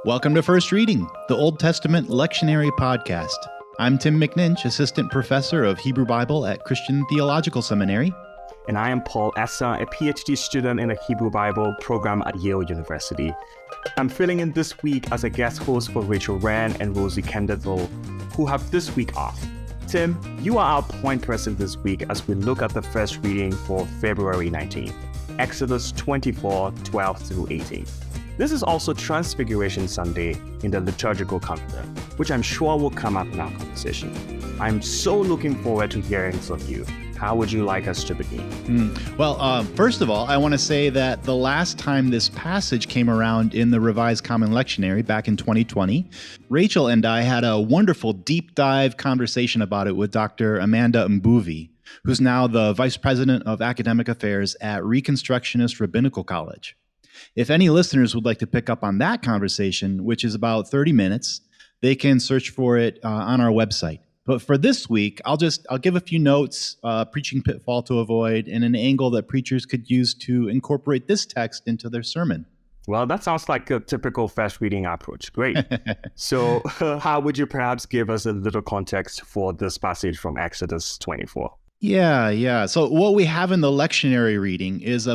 Welcome to First Reading, the Old Testament Lectionary podcast. I'm Tim McNinch, Assistant Professor of Hebrew Bible at Christian Theological Seminary. And I am Paul Essa, a PhD student in the Hebrew Bible program at Yale University. I'm filling in this week as a guest host for Rachel Wren and Rosie Kendall, who have this week off. Tim, you are our point person this week as we look at the first reading for February 19th, Exodus 24, 12 through 18. This is also Transfiguration Sunday in the liturgical calendar, which I'm sure will come up in our conversation. I'm so looking forward to hearing from you. How would you like us to begin? First of all, I want to say that the last time this passage came around in the Revised Common Lectionary back in 2020, Rachel and I had a wonderful deep dive conversation about it with Dr. Amanda Mbuvi, who's now the Vice President of Academic Affairs at Reconstructionist Rabbinical College. If any listeners would like to pick up on that conversation, which is about 30 minutes, they can search for it on our website. But for this week, I'll give a few notes, preaching pitfall to avoid, and an angle that preachers could use to incorporate this text into their sermon. Well, that sounds like a typical first reading approach. Great. So how would you perhaps give us a little context for this passage from Exodus 24? Yeah. So what we have in the lectionary reading is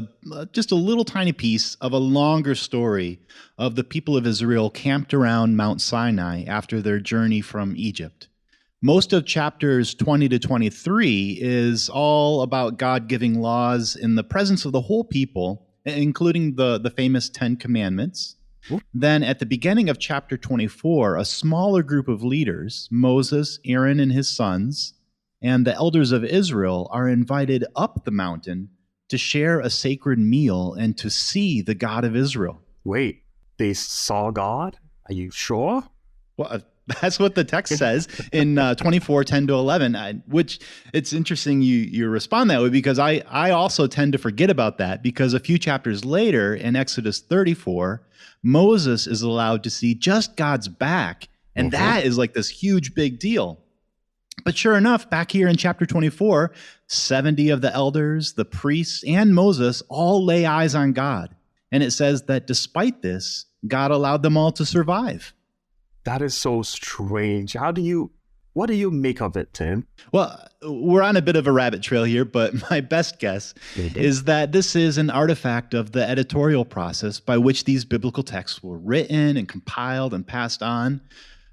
just a little tiny piece of a longer story of the people of Israel camped around Mount Sinai after their journey from Egypt. Most of chapters 20 to 23 is all about God giving laws in the presence of the whole people, including the famous 10 Commandments. Then at the beginning of chapter 24, a smaller group of leaders, Moses, Aaron, and his sons, and the elders of Israel are invited up the mountain to share a sacred meal and to see the God of Israel. Wait, they saw God? Are you sure? Well, that's what the text says in 24, 10 to 11, which it's interesting you respond that way because I also tend to forget about that because a few chapters later in Exodus 34, Moses is allowed to see just God's back, and that is like this huge big deal. But sure enough, back here in chapter 24, 70 of the elders, the priests, and Moses all lay eyes on God. And it says that despite this, God allowed them all to survive. That is so strange. What do you make of it, Tim? Well, we're on a bit of a rabbit trail here, but my best guess is that this is an artifact of the editorial process by which these biblical texts were written and compiled and passed on.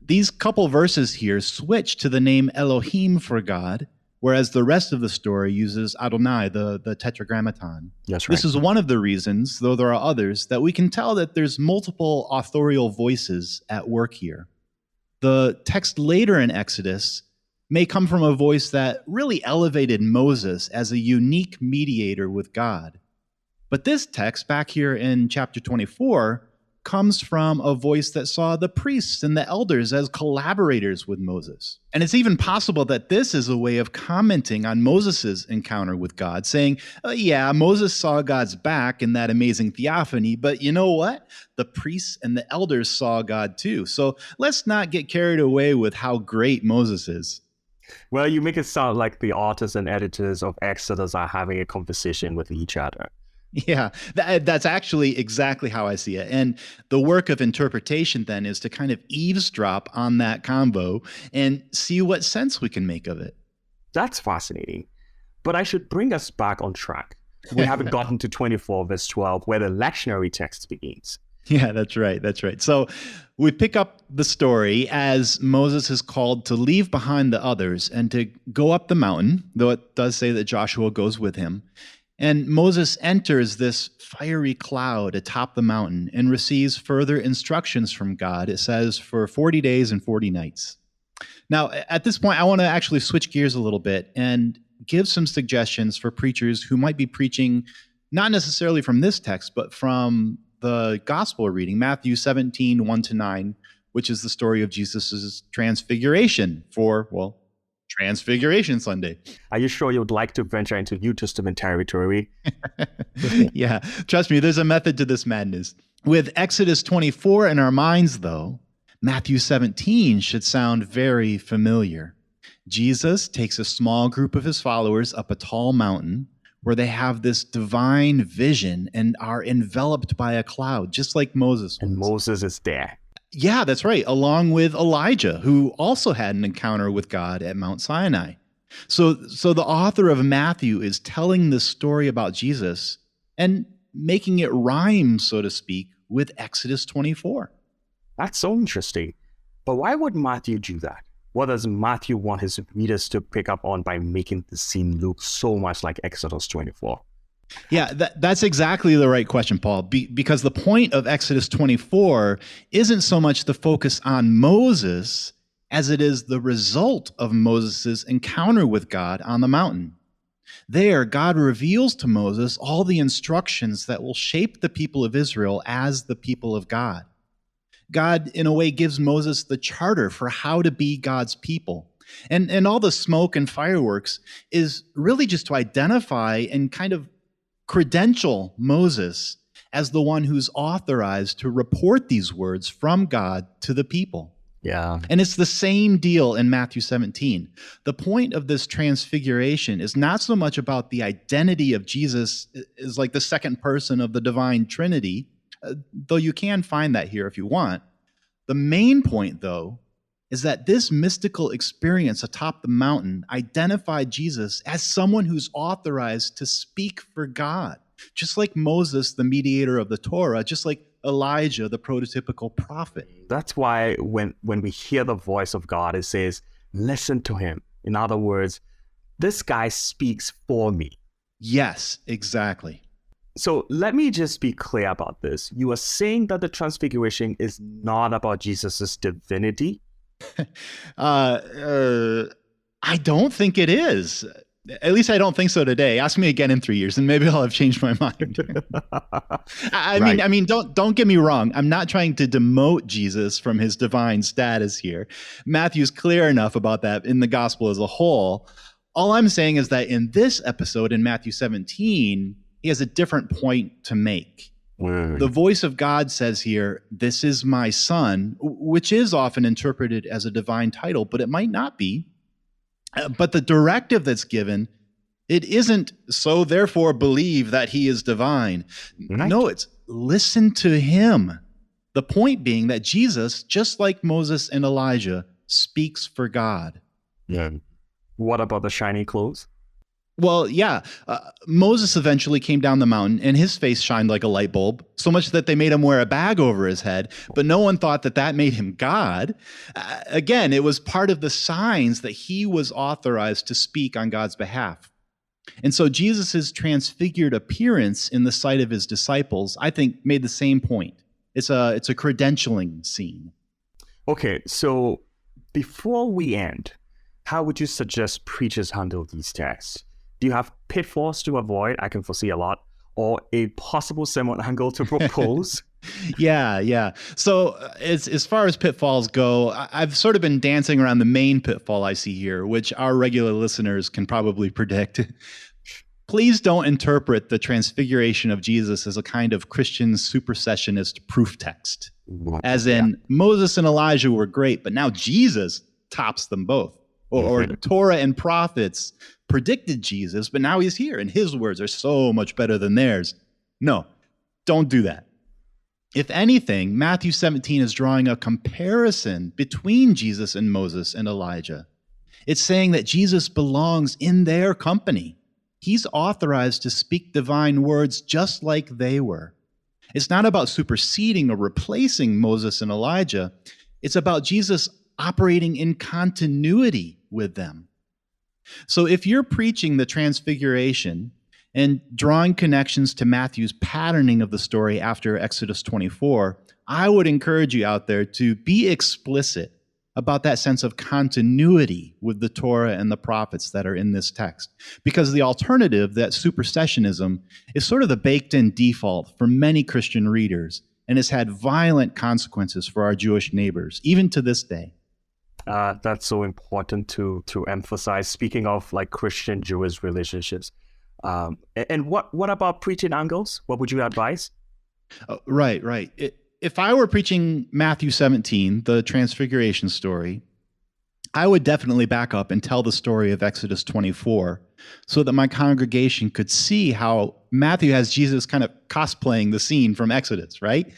These couple verses here switch to the name Elohim for God, whereas the rest of the story uses Adonai, the tetragrammaton. That's right. This is one of the reasons, though there are others, that we can tell that there's multiple authorial voices at work here. The text later in Exodus may come from a voice that really elevated Moses as a unique mediator with God. But this text back here in chapter 24 comes from a voice that saw the priests and the elders as collaborators with Moses. And it's even possible that this is a way of commenting on Moses' encounter with God, saying, Moses saw God's back in that amazing theophany, but you know what? The priests and the elders saw God too. So let's not get carried away with how great Moses is. Well, you make it sound like the authors and editors of Exodus are having a conversation with each other. Yeah, that's actually exactly how I see it. And the work of interpretation then is to kind of eavesdrop on that combo and see what sense we can make of it. That's fascinating. But I should bring us back on track. We haven't gotten to 24 verse 12 where the lectionary text begins. Yeah, that's right. So we pick up the story as Moses is called to leave behind the others and to go up the mountain, though it does say that Joshua goes with him. And Moses enters this fiery cloud atop the mountain and receives further instructions from God, it says, for 40 days and 40 nights. Now, at this point, I want to actually switch gears a little bit and give some suggestions for preachers who might be preaching not necessarily from this text, but from the gospel reading, Matthew 17, 1-9, which is the story of Jesus' transfiguration for, Transfiguration Sunday. Are you sure you'd like to venture into New Testament territory? Yeah, trust me, there's a method to this madness. With Exodus 24 in our minds, though, Matthew 17 should sound very familiar. Jesus takes a small group of his followers up a tall mountain where they have this divine vision and are enveloped by a cloud, just like Moses was. And Moses is there. Yeah, that's right. Along with Elijah, who also had an encounter with God at Mount Sinai. So the author of Matthew is telling this story about Jesus and making it rhyme, so to speak, with Exodus 24. That's so interesting. But why would Matthew do that? What does Matthew want his readers to pick up on by making the scene look so much like Exodus 24? Yeah, that's exactly the right question, Paul, because the point of Exodus 24 isn't so much the focus on Moses as it is the result of Moses' encounter with God on the mountain. There, God reveals to Moses all the instructions that will shape the people of Israel as the people of God. God, in a way, gives Moses the charter for how to be God's people. And all the smoke and fireworks is really just to identify and kind of credential Moses as the one who's authorized to report these words from God to the people. Yeah. And it's the same deal in Matthew 17. The point of this transfiguration is not so much about the identity of Jesus as like the second person of the divine Trinity, though you can find that here if you want. The main point, though, is that this mystical experience atop the mountain identified Jesus as someone who's authorized to speak for God, just like Moses, the mediator of the Torah, just like Elijah, the prototypical prophet. That's why when we hear the voice of God, it says, listen to him. In other words, this guy speaks for me. Yes, exactly. So let me just be clear about this. You are saying that the Transfiguration is not about Jesus' divinity? I don't think it is. At least I don't think so today. Ask me again in 3 years, and maybe I'll have changed my mind. I mean, don't get me wrong. I'm not trying to demote Jesus from his divine status here. Matthew's clear enough about that in the gospel as a whole. All I'm saying is that in this episode, in Matthew 17, he has a different point to make. The voice of God says here, "This is my son," which is often interpreted as a divine title, but it might not be. But the directive that's given, it isn't, "So therefore believe that he is divine." Right. No, it's listen to him. The point being that Jesus, just like Moses and Elijah, speaks for God. Yeah. What about the shiny clothes? Well, yeah, Moses eventually came down the mountain and his face shined like a light bulb, so much that they made him wear a bag over his head, but no one thought that that made him God. Again, it was part of the signs that he was authorized to speak on God's behalf. And so Jesus' transfigured appearance in the sight of his disciples, I think, made the same point. It's a credentialing scene. Okay, so before we end, how would you suggest preachers handle these texts? Do you have pitfalls to avoid? I can foresee a lot. Or a possible sermon angle to propose? Yeah. So as far as pitfalls go, I've sort of been dancing around the main pitfall I see here, which our regular listeners can probably predict. Please don't interpret the transfiguration of Jesus as a kind of Christian supersessionist proof text. As in, Moses and Elijah were great, but now Jesus tops them both. Or Torah and prophets predicted Jesus, but now he's here, and his words are so much better than theirs. No, don't do that. If anything, Matthew 17 is drawing a comparison between Jesus and Moses and Elijah. It's saying that Jesus belongs in their company. He's authorized to speak divine words just like they were. It's not about superseding or replacing Moses and Elijah. It's about Jesus operating in continuity with them. So if you're preaching the Transfiguration and drawing connections to Matthew's patterning of the story after Exodus 24, I would encourage you out there to be explicit about that sense of continuity with the Torah and the prophets that are in this text. Because the alternative, that supersessionism, is sort of the baked-in default for many Christian readers and has had violent consequences for our Jewish neighbors, even to this day. That's so important to emphasize. Speaking of like Christian-Jewish relationships, and what about preaching angles? What would you advise? Right. If I were preaching Matthew 17, the Transfiguration story, I would definitely back up and tell the story of Exodus 24 so that my congregation could see how Matthew has Jesus kind of cosplaying the scene from Exodus, right?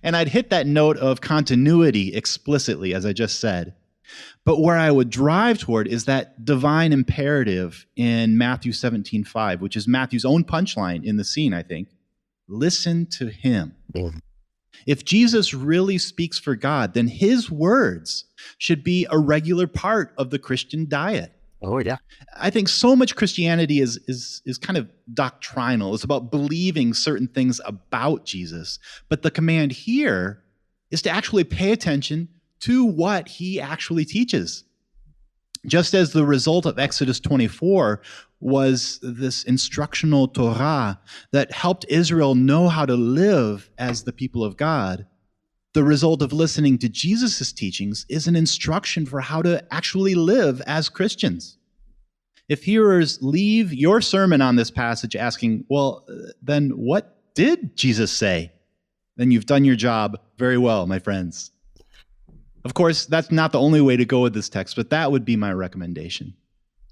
And I'd hit that note of continuity explicitly, as I just said. But where I would drive toward is that divine imperative in Matthew 17:5, which is Matthew's own punchline in the scene, I think. Listen to him. If Jesus really speaks for God, then his words should be a regular part of the Christian diet. Oh, yeah. I think so much Christianity is kind of doctrinal. It's about believing certain things about Jesus. But the command here is to actually pay attention to what he actually teaches. Just as the result of Exodus 24 was this instructional Torah that helped Israel know how to live as the people of God, the result of listening to Jesus' teachings is an instruction for how to actually live as Christians. If hearers leave your sermon on this passage asking, well, then what did Jesus say? Then you've done your job very well, my friends. Of course, that's not the only way to go with this text, but that would be my recommendation.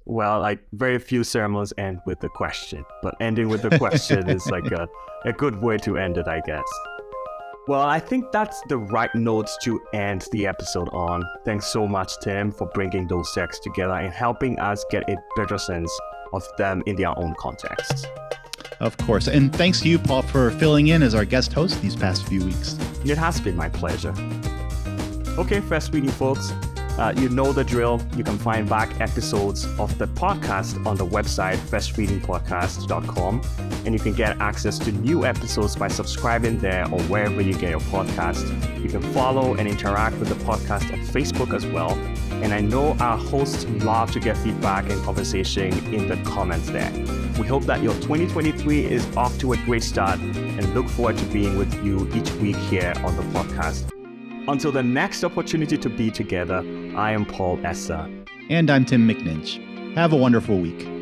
Well, like very few sermons end with a question, but ending with a question is like a good way to end it, I guess. Well, I think that's the right notes to end the episode on. Thanks so much, Tim, for bringing those texts together and helping us get a better sense of them in their own context. Of course. And thanks to you, Paul, for filling in as our guest host these past few weeks. It has been my pleasure. Okay, Fast Reading folks, you know the drill. You can find back episodes of the podcast on the website fastreadingpodcast.com, and you can get access to new episodes by subscribing there or wherever you get your podcast. You can follow and interact with the podcast on Facebook as well. And I know our hosts love to get feedback and conversation in the comments there. We hope that your 2023 is off to a great start and look forward to being with you each week here on the podcast. Until the next opportunity to be together, I am Paul Essa. And I'm Tim McNinch. Have a wonderful week.